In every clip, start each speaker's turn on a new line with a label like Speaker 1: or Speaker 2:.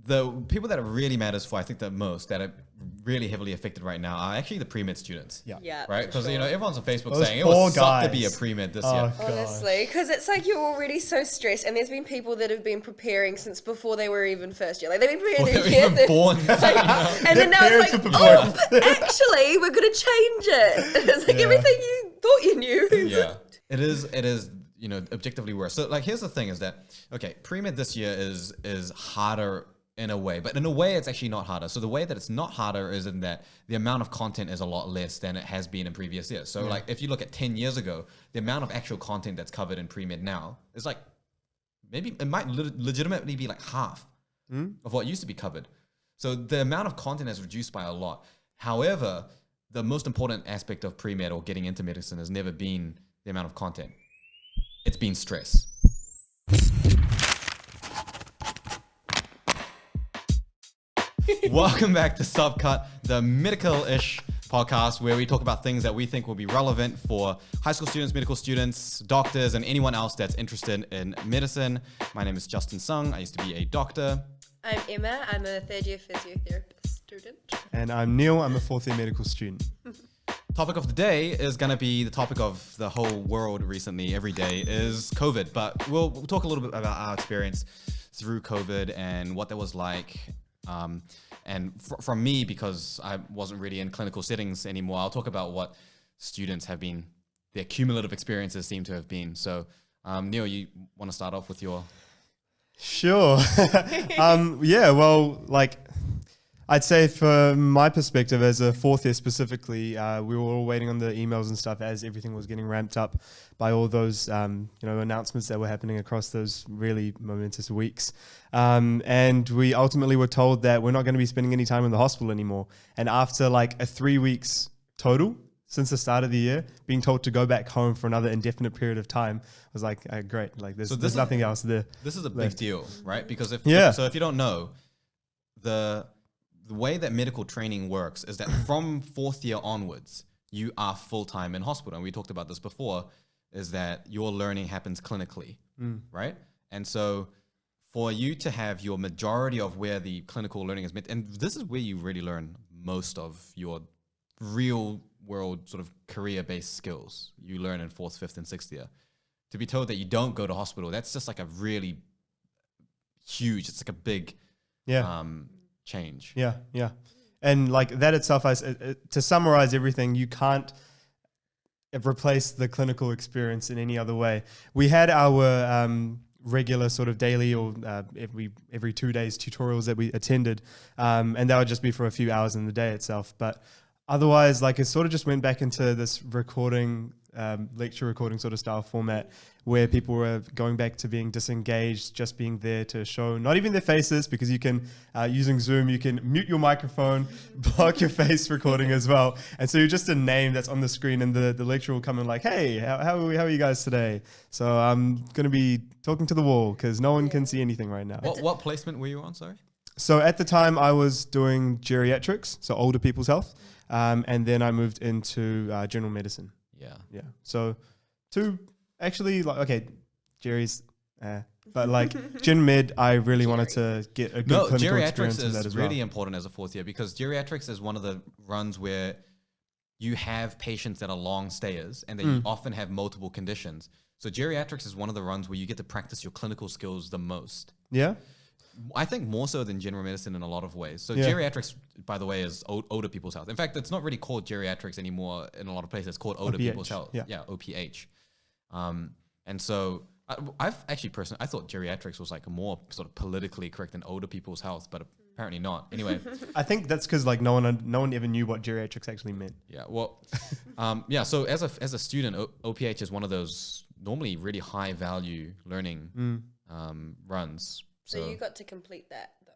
Speaker 1: the people that it really matters for, I think the most, that are really heavily affected right now are actually the pre-med students.
Speaker 2: Yeah,
Speaker 1: Right? Because, you know, everyone's on Facebook
Speaker 3: Those
Speaker 1: saying it
Speaker 3: poor
Speaker 1: would suck to be a
Speaker 3: guys.
Speaker 1: pre-med this
Speaker 3: Oh,
Speaker 1: year.
Speaker 3: gosh.
Speaker 2: Honestly, because it's like you're already so stressed, and there's been people that have been preparing since before they were even first year. Like they've been preparing
Speaker 1: Before
Speaker 2: their
Speaker 1: they were
Speaker 2: year,
Speaker 1: even born.
Speaker 2: and then now
Speaker 3: parents
Speaker 2: it's
Speaker 3: were
Speaker 2: like,
Speaker 3: preparing.
Speaker 2: oh, but actually, we're gonna change it. It's like everything you thought you knew.
Speaker 1: Yeah, it is, you know, objectively worse. So like, here's the thing is that, okay, pre-med this year is harder in a way, but in a way it's actually not harder. So the way that it's not harder is in that the amount of content is a lot less than it has been in previous years. So like, if you look at 10 years ago, the amount of actual content that's covered in pre-med now is like, maybe it might legitimately be like half of what used to be covered. So the amount of content has reduced by a lot. However, the most important aspect of pre-med or getting into medicine has never been the amount of content. It's been stress. Welcome back to Subcut, the medical-ish podcast where we talk about things that we think will be relevant for high school students, medical students, doctors, and anyone else that's interested in medicine. My name is Justin Sung. I used to be a doctor.
Speaker 2: I'm Emma. I'm a third-year physiotherapist student.
Speaker 3: And I'm Neil. I'm a fourth-year medical student.
Speaker 1: Topic of the day is going to be the topic of the whole world recently, every day, is COVID. But we'll talk a little bit about our experience through COVID and what that was like. And from me, because I wasn't really in clinical settings anymore, I'll talk about what students have been, their cumulative experiences seem to have been. So, Neil, you want to start off with your...
Speaker 3: Sure. Yeah, well, like, I'd say from my perspective as a fourth year specifically, we were all waiting on the emails and stuff as everything was getting ramped up by all those, announcements that were happening across those really momentous weeks. And we ultimately were told that we're not going to be spending any time in the hospital anymore. And after like a 3 weeks total since the start of the year, being told to go back home for another indefinite period of time, I was like, great. Like there's nothing else there.
Speaker 1: This is a big deal, right? Because if you don't know, the way that medical training works is that from fourth year onwards, you are full-time in hospital. And we talked about this before, is that your learning happens clinically, right? And so for you to have your majority of where the clinical learning is meant, and this is where you really learn most of your real world sort of career-based skills you learn in fourth, fifth, and sixth year. To be told that you don't go to hospital, that's just like a really huge, it's like a big change.
Speaker 3: Yeah. And like that itself, to summarize everything, you can't replace the clinical experience in any other way. We had our regular sort of daily or every 2 days tutorials that we attended, and that would just be for a few hours in the day itself. But otherwise, like it sort of just went back into this lecture recording sort of style format where people were going back to being disengaged, just being there to show not even their faces, because you can, using Zoom, you can mute your microphone, block your face recording as well. And so you're just a name that's on the screen and the lecturer will come in like, hey, how are you guys today? So I'm going to be talking to the wall because no one can see anything right now.
Speaker 1: What placement were you on, sorry?
Speaker 3: So at the time I was doing geriatrics, so older people's health. And then I moved into general medicine. Yeah. So Jerry's, but like Gen Med, I really wanted to get a good clinical experience in that as well.
Speaker 1: Geriatrics is really important as a fourth year because geriatrics is one of the runs where you have patients that are long stayers and that you often have multiple conditions. So geriatrics is one of the runs where you get to practice your clinical skills the most.
Speaker 3: Yeah.
Speaker 1: I think more so than general medicine in a lot of ways. So geriatrics, by the way, is older people's health. In fact, it's not really called geriatrics anymore in a lot of places. It's called older people's health. Yeah, OPH. And so I've actually personally, I thought geriatrics was like more sort of politically correct than older people's health, but apparently not. Anyway.
Speaker 3: I think that's because like no one ever knew what geriatrics actually meant.
Speaker 1: Yeah, well, so as a student, OPH is one of those normally really high value learning runs.
Speaker 2: So you got to complete that though.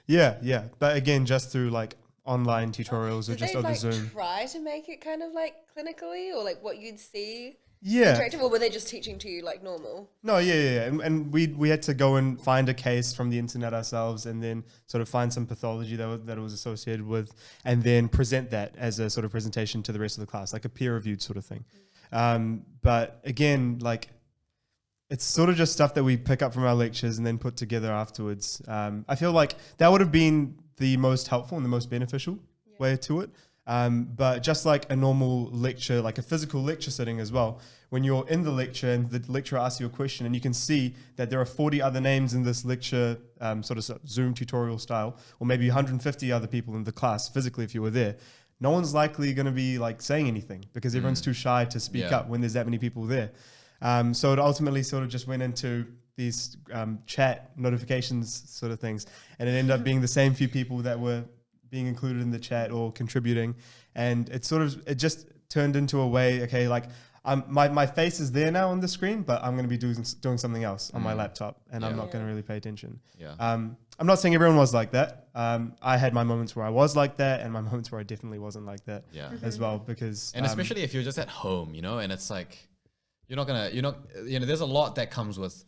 Speaker 3: Yeah. But again, just through like online tutorials or just over Zoom.
Speaker 2: Did they try to make it kind of like clinically or like what you'd see?
Speaker 3: Yeah.
Speaker 2: Interactive, or were they just teaching to you like normal?
Speaker 3: No, yeah. And we had to go and find a case from the internet ourselves and then sort of find some pathology that it was associated with and then present that as a sort of presentation to the rest of the class, like a peer-reviewed sort of thing. But again, like it's sort of just stuff that we pick up from our lectures and then put together afterwards. I feel like that would have been the most helpful and the most beneficial way to it. But just like a normal lecture, like a physical lecture setting as well, when you're in the lecture and the lecturer asks you a question and you can see that there are 40 other names in this lecture, sort of Zoom tutorial style, or maybe 150 other people in the class physically if you were there, no one's likely going to be like saying anything because everyone's too shy to speak up when there's that many people there. So it ultimately sort of just went into these chat notifications sort of things, and it ended up being the same few people that were being included in the chat or contributing, and it just turned into a way, okay, like my face is there now on the screen, but I'm going to be doing something else on my laptop, and I'm not going to really pay attention. I'm not saying everyone was like that. I had my moments where I was like that, and my moments where I definitely wasn't like that as well, because
Speaker 1: especially if you're just at home, and it's like there's a lot that comes with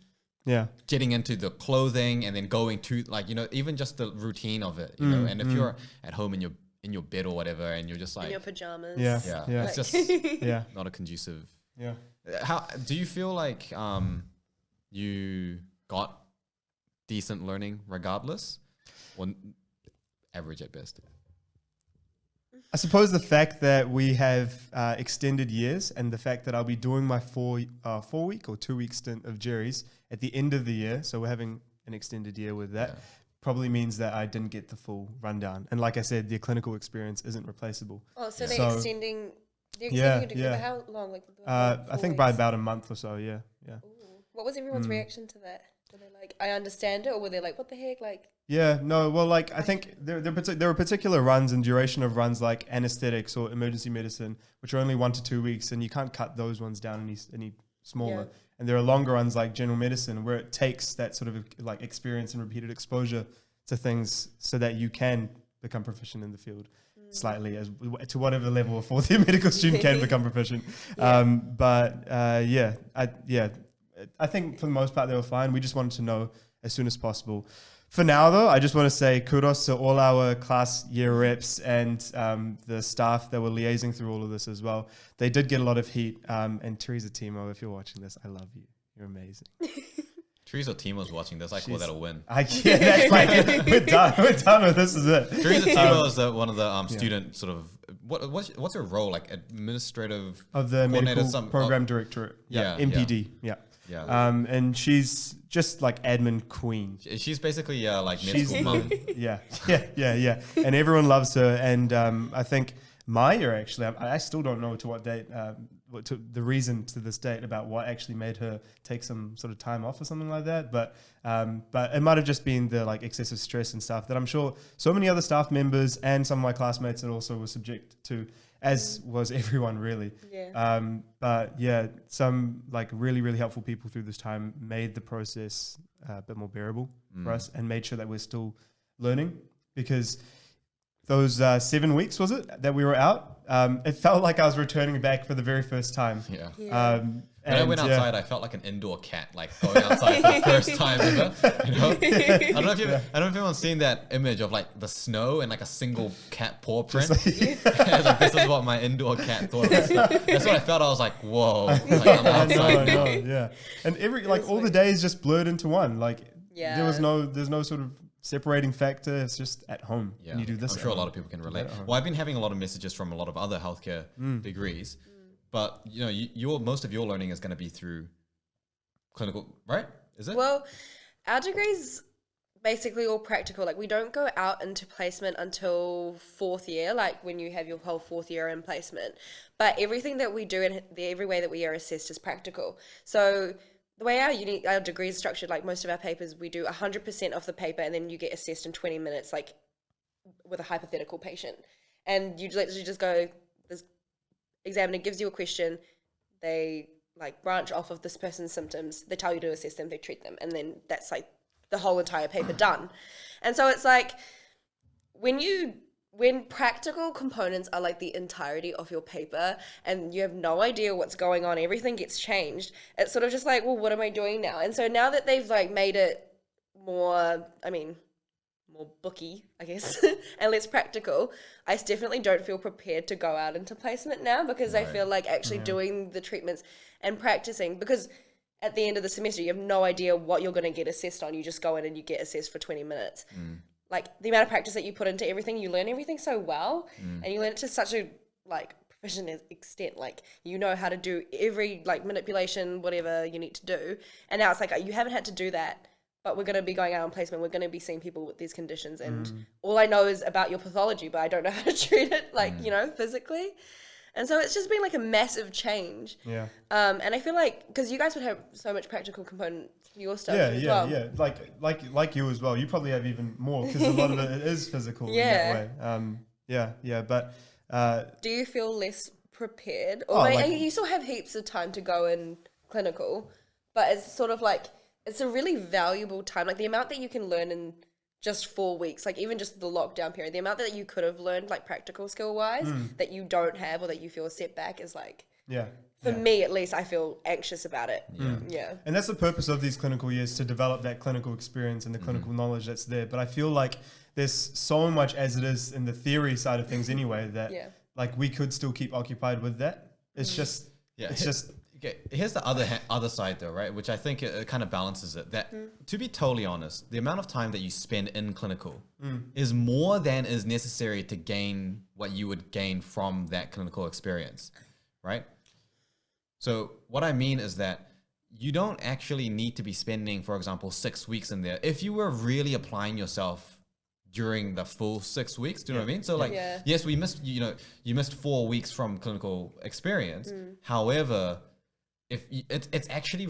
Speaker 1: getting into the clothing and then going to even just the routine of it, and if you're at home in your bed or whatever and you're just like
Speaker 2: in your pajamas,
Speaker 1: it's just not a conducive. How do you feel like you got decent learning regardless, or average at best?
Speaker 3: I suppose the fact that we have extended years, and the fact that I'll be doing my 4-week or 2-week stint of Jerry's at the end of the year, so we're having an extended year with that, probably means that I didn't get the full rundown. And like I said, the clinical experience isn't replaceable.
Speaker 2: Oh, so they're extending your degree by how long? Like
Speaker 3: I think by about a month or so, Ooh.
Speaker 2: What was everyone's reaction to that? Were they like, I understand it, or were they like, what the heck? Like,
Speaker 3: I think there are particular runs and duration of runs like anesthetics or emergency medicine, which are only 1 to 2 weeks, and you can't cut those ones down any smaller. And there are longer runs like general medicine, where it takes that sort of like experience and repeated exposure to things so that you can become proficient in the field slightly, as to whatever level a fourth year medical student can become proficient. I think for the most part they were fine. We just wanted to know as soon as possible. For now, though, I just want to say kudos to all our class year reps and the staff that were liaising through all of this as well. They did get a lot of heat. And Teresa Timo, if you're watching this, I love you. You're amazing.
Speaker 1: Teresa Timo's watching this. I call that a win.
Speaker 3: That's like, we're done. We're done with this. Is it?
Speaker 1: Teresa Timo is one of the student sort of, what's her role? Like administrative
Speaker 3: of the medical program directorate. MPD. And she's just like admin queen.
Speaker 1: She's basically like medical mum.
Speaker 3: Yeah. And everyone loves her. And I think Maya actually, I still don't know to what date, the reason to this date about what actually made her take some sort of time off or something like that. But it might have just been the like excessive stress and stuff that I'm sure so many other staff members and some of my classmates that also were subject to, as was everyone really. But some like really, really helpful people through this time made the process a bit more bearable for us, and made sure that we're still learning, because those 7 weeks, was it, that we were out, it felt like I was returning back for the very first time.
Speaker 1: When I went outside, I felt like an indoor cat, like going outside for the first time ever. I don't know if anyone's seen that image of like the snow and like a single cat paw print. It's like, this is what my indoor cat thought of it. That's what I felt. I was like, whoa, like I'm outside now.
Speaker 3: And all the days just blurred into one. Like there's no sort of separating factor. It's just at home. And you do this.
Speaker 1: I'm sure a lot of people can relate. Well, I've been having a lot of messages from a lot of other healthcare degrees. But most of your learning is going to be through clinical, right? Is it?
Speaker 2: Well, our degree's basically all practical. Like, we don't go out into placement until 4th year, like when you have your whole 4th year in placement. But everything that we do and every way that we are assessed is practical. So the way our degree is structured, like most of our papers, we do 100% of the paper, and then you get assessed in 20 minutes, like with a hypothetical patient. And you literally just go, this examiner gives you a question, they like branch off of this person's symptoms, they tell you to assess them, they treat them, and then that's like the whole entire paper done. And so it's like when practical components are like the entirety of your paper and you have no idea what's going on, everything gets changed, it's sort of just like, well, what am I doing now? And so now that they've like made it more booky, I guess, and less practical, I definitely don't feel prepared to go out into placement now, because I feel like actually doing the treatments and practicing, because at the end of the semester, you have no idea what you're going to get assessed on. You just go in and you get assessed for 20 minutes. Like the amount of practice that you put into everything, you learn everything so well, and you learn it to such a like proficient extent. Like you know how to do every like manipulation, whatever you need to do. And now it's like you haven't had to do that, but we're going to be going out on placement. We're going to be seeing people with these conditions, and all I know is about your pathology, but I don't know how to treat it, like you know, physically. And so it's just been like a massive change.
Speaker 3: Yeah.
Speaker 2: And I feel like, because you guys would have so much practical component to your stuff as well.
Speaker 3: Yeah. Like you as well. You probably have even more because a lot of it is physical in that way. But
Speaker 2: do you feel less prepared? Or you still have heaps of time to go in clinical, but it's sort of like, it's a really valuable time. Like the amount that you can learn in just 4 weeks, like even just the lockdown period, the amount that you could have learned like practical skill wise that you don't have or that you feel a setback is like, for me at least, I feel anxious about it. Yeah.
Speaker 3: And that's the purpose of these clinical years, to develop that clinical experience and the clinical knowledge that's there. But I feel like there's so much as it is in the theory side of things anyway that like we could still keep occupied with that. It's just, it's just.
Speaker 1: Okay, here's the other side though, right? Which I think it kind of balances it. That to be totally honest, the amount of time that you spend in clinical is more than is necessary to gain what you would gain from that clinical experience, right? So what I mean is that you don't actually need to be spending, for example, 6 weeks in there. If you were really applying yourself during the full 6 weeks, do you know what I mean? So like, yes, we missed, you missed 4 weeks from clinical experience. However, if it's actually,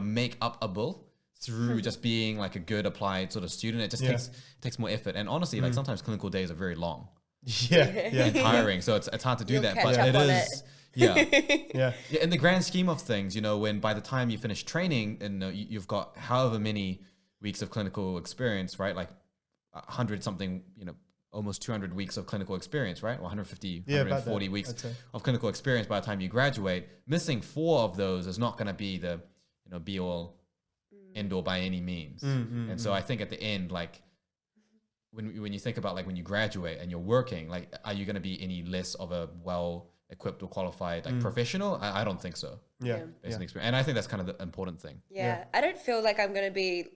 Speaker 1: make upable through just being like a good applied sort of student. It just takes more effort. And honestly, like sometimes clinical days are very long. And tiring. So it's hard to do that. But it is, in the grand scheme of things, when by the time you finish training and you've got however many weeks of clinical experience, right? Like 100 something, almost 200 weeks of clinical experience, right? Or 150, 140 weeks of clinical experience by the time you graduate. Missing 4 of those is not going to be the, be all end all by any means. And so I think at the end, like when you think about like when you graduate and you're working, like, are you going to be any less of a well-equipped or qualified like professional? I don't think so. Based on experience. And I think that's kind of the important thing.
Speaker 2: I don't feel like I'm going to be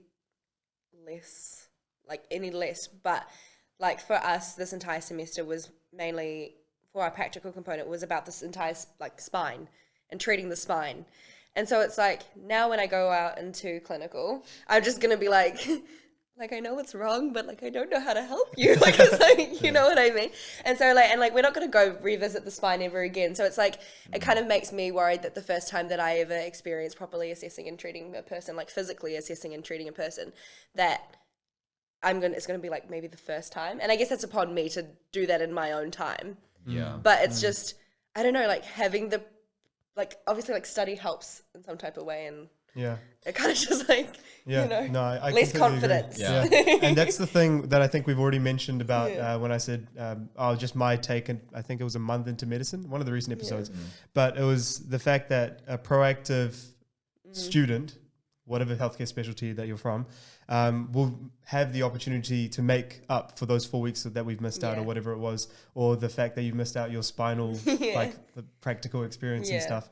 Speaker 2: any less, but like for us, this entire semester was mainly for our practical component was about this entire like spine and treating the spine. And so it's like now when I go out into clinical, I'm just going to be like I know what's wrong, but like I don't know how to help you. Like it's like, you know what I mean? And so like we're not going to go revisit the spine ever again. So it's like it kind of makes me worried that the first time that I ever experienced properly assessing and treating a person, like physically assessing and treating a person, that it's going to be like maybe the first time. And I guess that's upon me to do that in my own time. But it's just, I don't know, like having obviously like study helps in some type of way. And it kind of just like,
Speaker 3: I
Speaker 2: less confidence.
Speaker 3: And that's the thing that I think we've already mentioned about when I said, just my take, and I think it was a month into medicine, one of the recent episodes. But it was the fact that a proactive student, whatever healthcare specialty that you're from, will have the opportunity to make up for those 4 weeks that we've missed out or whatever it was, or the fact that you've missed out your spinal, like the practical experience and stuff.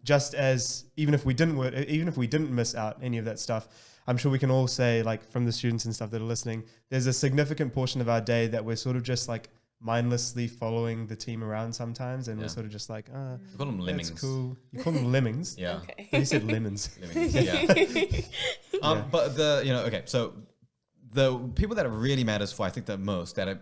Speaker 3: Just as even if we didn't miss out any of that stuff, I'm sure we can all say, like from the students and stuff that are listening, there's a significant portion of our day that we're sort of just like mindlessly following the team around sometimes, and we're sort of just like,
Speaker 1: you call them lemmings.
Speaker 3: That's cool. You call them lemmings?
Speaker 2: Okay.
Speaker 3: You said lemons.
Speaker 1: Lemmings, but so the people that it really matters for, I think the most, that are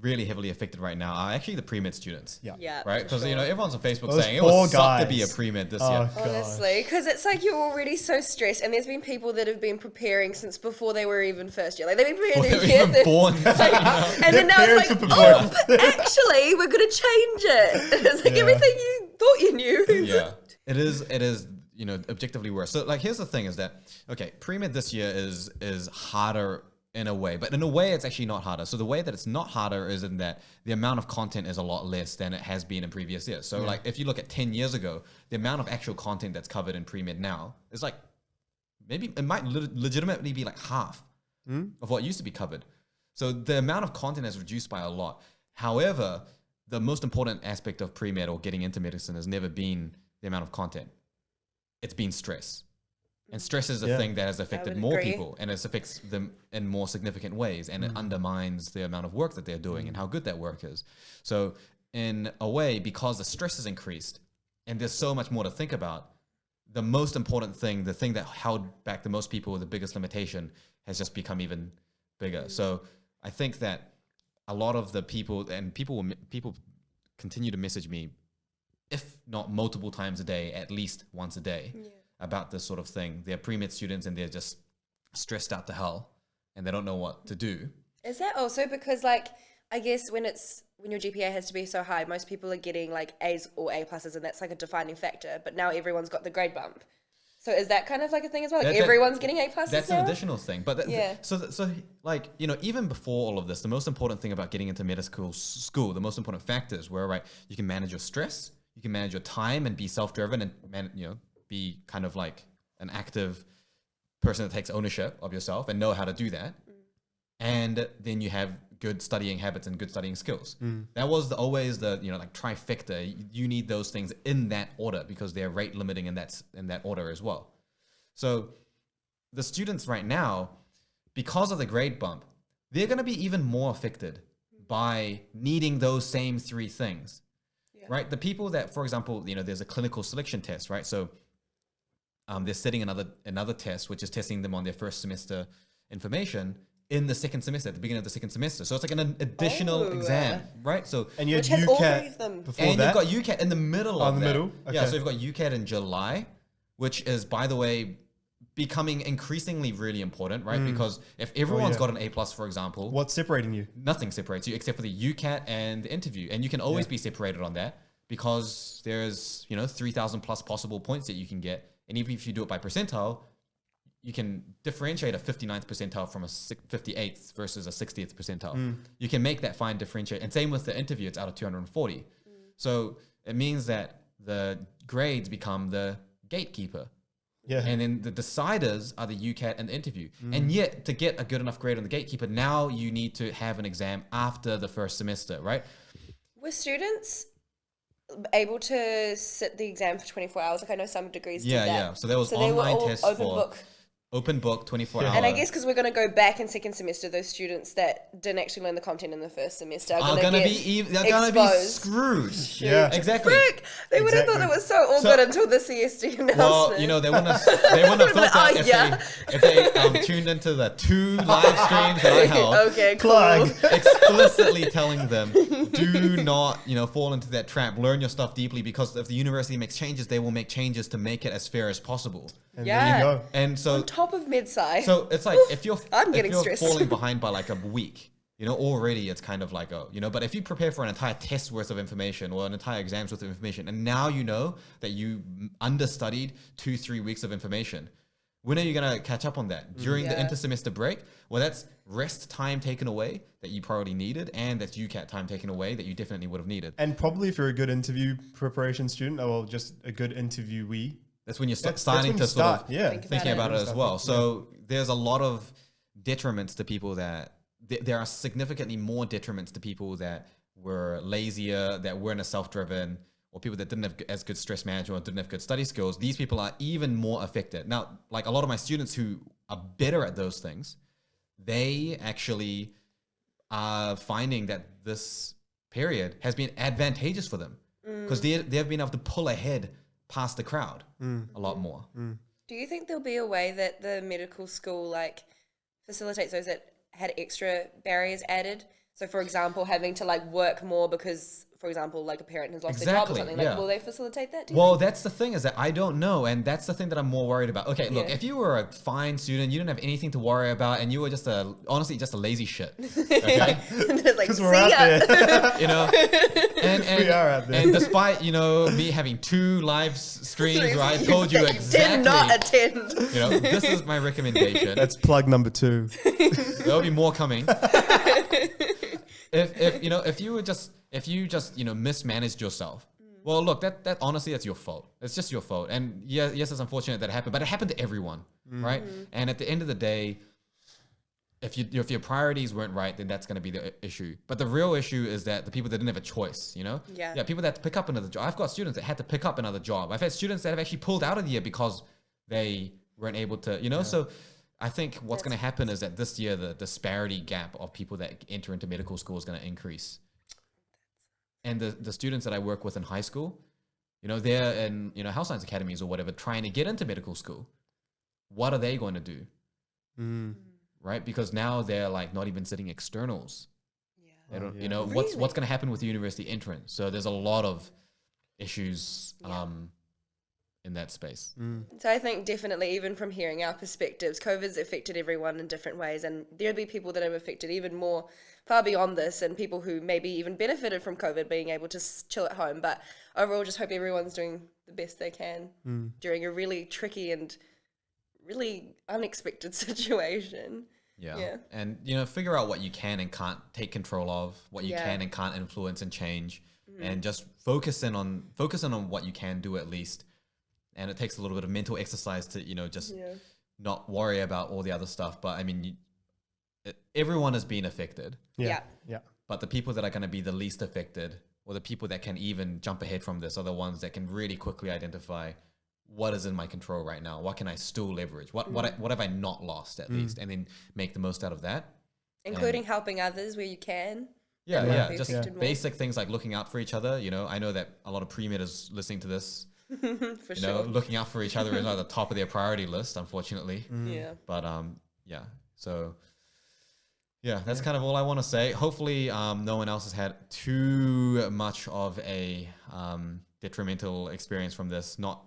Speaker 1: really heavily affected right now are actually the PreMed students. Right? Because, everyone's on Facebook saying it would suck to be a PreMed this year.
Speaker 2: Honestly, because it's like you're already so stressed, and there's been people that have been preparing since before they were even first year. Like they've been preparing their year.
Speaker 1: Born.
Speaker 2: And then now it's like, but actually, we're going to change it. It's like everything you thought you knew.
Speaker 1: It is, objectively worse. So like, here's the thing is that, okay, PreMed this year is harder in a way, but in a way it's actually not harder. So the way that it's not harder is in that the amount of content is a lot less than it has been in previous years. So like if you look at 10 years ago, the amount of actual content that's covered in PreMed now is like, maybe it might legitimately be like half of what used to be covered. So the amount of content has reduced by a lot. However, the most important aspect of PreMed or getting into medicine has never been the amount of content. It's been stress. And stress is a thing that has affected
Speaker 2: would
Speaker 1: more
Speaker 2: agree.
Speaker 1: people, and it affects them in more significant ways, and it undermines the amount of work that they're doing and how good that work is. So in a way, because the stress is increased and there's so much more to think about, the most important thing, the thing that held back the most people, the biggest limitation, has just become even bigger. So I think that a lot of the people, and people continue to message me, if not multiple times a day, at least once a day, about this sort of thing. They're pre-med students and they're just stressed out to hell and they don't know what to do.
Speaker 2: Is that also because, like, I guess when your GPA has to be so high, most people are getting like A's or A pluses, and that's like a defining factor. But now everyone's got the grade bump. So is that kind of like a thing as well? Like everyone's getting A pluses
Speaker 1: That's
Speaker 2: now?
Speaker 1: an additional thing. But so like, you know, even before all of this, the most important thing about getting into medical school, the most important factors were, right, you can manage your stress, you can manage your time and be self-driven and be kind of like an active person that takes ownership of yourself and know how to do that. And then you have good studying habits and good studying skills. That was always the, you know, like trifecta. You need those things in that order because they're rate limiting in that order as well. So the students right now, because of the grade bump, they're going to be even more affected by needing those same three things, right? The people that, for example, you know, there's a clinical selection test, right? So they're setting another test, which is testing them on their first semester information in the second semester, at the beginning of the second semester. So it's like an additional exam, right? So
Speaker 3: And you had
Speaker 2: Which has all three
Speaker 3: UCAT
Speaker 2: of them.
Speaker 3: before
Speaker 1: and
Speaker 3: that.
Speaker 1: you've got UCAT in the middle of
Speaker 3: the
Speaker 1: that.
Speaker 3: middle?
Speaker 1: Yeah,
Speaker 3: Okay.
Speaker 1: so you've got UCAT in July, which is, by the way, becoming increasingly really important, right? Because if everyone's got an A plus, for example,
Speaker 3: What's separating you?
Speaker 1: nothing separates you except for the UCAT and the interview. And you can always be separated on that because there's, you know, 3,000 plus possible points that you can get. And even if you do it by percentile, you can differentiate a 59th percentile from a 58th versus a 60th percentile. You can make that fine differentiate. And same with the interview, it's out of 240. So it means that the grades become the gatekeeper.
Speaker 3: Yeah.
Speaker 1: And then the deciders are the UCAT and the interview. And yet, to get a good enough grade on the gatekeeper, now you need to have an exam after the first semester, right?
Speaker 2: Were students able to sit the exam for 24 hours? Like I know some degrees did that.
Speaker 1: Yeah. So there was
Speaker 2: So they were
Speaker 1: online
Speaker 2: all
Speaker 1: tests
Speaker 2: open
Speaker 1: for
Speaker 2: book.
Speaker 1: open book, 24 hour.
Speaker 2: And I guess because we're going to go back in second semester, those students that didn't actually learn the content in the first semester are
Speaker 1: are
Speaker 2: going to
Speaker 1: they're gonna be screwed.
Speaker 3: Yeah.
Speaker 1: Exactly.
Speaker 2: Frick! They would have thought
Speaker 3: Exactly.
Speaker 2: it was so good until the CSD announcement.
Speaker 1: Well, you know, they wouldn't have thought that if they tuned into the 2 live streams that I held,
Speaker 2: Okay, cool.
Speaker 3: Plug.
Speaker 1: explicitly telling them, do not, you know, fall into that trap. Learn your stuff deeply, because if the university makes changes, they will make changes to make it as fair as possible.
Speaker 3: And
Speaker 2: Yeah.
Speaker 3: there you go.
Speaker 1: And so,
Speaker 2: On top of mid-sci.
Speaker 1: so it's like if you're
Speaker 2: I'm getting stressed.
Speaker 1: falling behind by like a week, you know, already it's kind of like but if you prepare for an entire test worth of information or an entire exam's worth of information, and now you know that you understudied 2-3 weeks of information, when are you going to catch up on that? During the inter-semester break? Well, that's rest time taken away that you probably needed, and that's UCAT time taken away that you definitely would have needed.
Speaker 3: And probably if you're a good interview preparation student, or just a good interviewee,
Speaker 1: That's when you're
Speaker 3: that's
Speaker 1: starting
Speaker 3: when
Speaker 1: to
Speaker 3: you
Speaker 1: start
Speaker 3: start. Yeah.
Speaker 1: thinking about it as well. So there's a lot of detriments to people that there are significantly more detriments to people that were lazier, that weren't as self-driven, or people that didn't have as good stress management or didn't have good study skills. These people are even more affected. Now, like a lot of my students who are better at those things, they actually are finding that this period has been advantageous for them because they've been able to pull ahead past the crowd a lot more.
Speaker 2: Do you think there'll be a way that the medical school like facilitates those that had extra barriers added? So, for example, having to like work more because, for example, like a parent has lost their job or
Speaker 1: Exactly,
Speaker 2: something. Like,
Speaker 1: yeah.
Speaker 2: will they facilitate that? Do you
Speaker 1: Well,
Speaker 2: think?
Speaker 1: that's the thing, is that I don't know, and that's the thing that I'm more worried about. Okay, look,
Speaker 2: Yeah.
Speaker 1: if you were a fine student, you didn't have anything to worry about, and you were just honestly just a lazy shit, okay?
Speaker 2: And it's like,
Speaker 3: Because
Speaker 2: see
Speaker 3: we're out
Speaker 2: ya.
Speaker 3: there.
Speaker 1: You know, and
Speaker 3: We are out there.
Speaker 1: and despite me having 2 live streams where I told you
Speaker 2: Did
Speaker 1: exactly,
Speaker 2: not attend.
Speaker 1: this is my recommendation.
Speaker 3: That's plug number 2.
Speaker 1: There'll be more coming. If you just mismanaged yourself, well, look, that honestly, that's your fault. It's just your fault. And yes, it's unfortunate that it happened, but it happened to everyone, right? And at the end of the day, if your priorities weren't right, then that's going to be the issue. But the real issue is that the people that didn't have a choice,
Speaker 2: Yeah.
Speaker 1: people that had to pick up another job. I've got students that had to pick up another job. I've had students that have actually pulled out of the year because they weren't able to, you know, so I think what's going to happen is that this year, the disparity gap of people that enter into medical school is going to increase. And the students that I work with in high school, you know, they're in, you know, health science academies or whatever, trying to get into medical school. What are they going to do? Right? Because now they're like not even sitting externals. They don't, you know, what's going to happen with the university entrance? So there's a lot of issues in that space.
Speaker 2: So I think definitely, even from hearing our perspectives, COVID's affected everyone in different ways, and there'll be people that have affected even more far beyond this, and people who maybe even benefited from COVID being able to chill at home. But overall, just hope everyone's doing the best they can during a really tricky and really unexpected situation.
Speaker 1: Yeah. And, you know, figure out what you can and can't take control of, what you can and can't influence and change, and just focus in on what you can do at least. And it takes a little bit of mental exercise to, you know, just not worry about all the other stuff. But I mean, everyone has been affected.
Speaker 3: Yeah.
Speaker 1: But the people that are going to be the least affected, or the people that can even jump ahead from this, are the ones that can really quickly identify what is in my control right now. What can I still leverage? What have I not lost at least? And then make the most out of that.
Speaker 2: Including helping others where you can.
Speaker 1: Just basic things like looking out for each other. You know, I know that a lot of pre-med is listening to this.
Speaker 2: For
Speaker 1: you know, looking out for each other is not the top of their priority list, unfortunately. But so that's kind of all I want to say. Hopefully no one else has had too much of a detrimental experience from this, not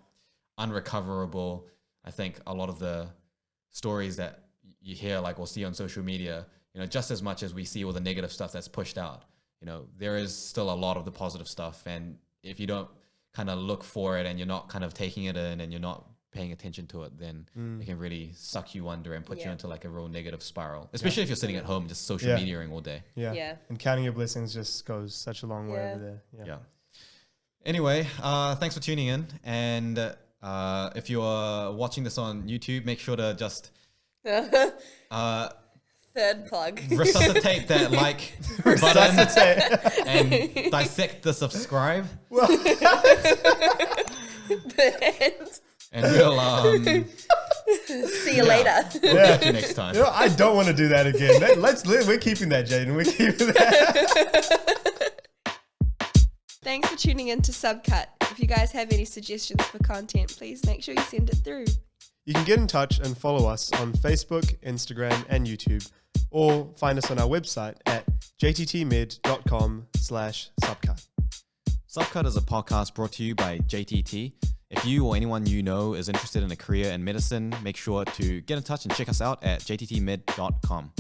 Speaker 1: unrecoverable. I think a lot of the stories that you hear, like, or see on social media, you know, just as much as we see all the negative stuff that's pushed out, you know, there is still a lot of the positive stuff. And if you don't kind of look for it and you're not kind of taking it in and you're not paying attention to it, then it can really suck you under and put you into like a real negative spiral, especially if you're sitting at home just social mediaing all day.
Speaker 3: And counting your blessings just goes such a long way over there.
Speaker 1: Anyway, thanks for tuning in. And if you're watching this on YouTube, make sure to just
Speaker 2: third plug.
Speaker 1: Resuscitate that like button and dissect the subscribe. And we'll
Speaker 2: see you later.
Speaker 1: We'll catch you next time.
Speaker 3: You know, I don't want to do that again. We're keeping that, Jaden. We're keeping that.
Speaker 2: Thanks for tuning in to Subcut. If you guys have any suggestions for content, please make sure you send it through.
Speaker 3: You can get in touch and follow us on Facebook, Instagram, and YouTube, or find us on our website at jttmed.com/subcut.
Speaker 1: Subcut is a podcast brought to you by JTT. If you or anyone you know is interested in a career in medicine, make sure to get in touch and check us out at jttmed.com.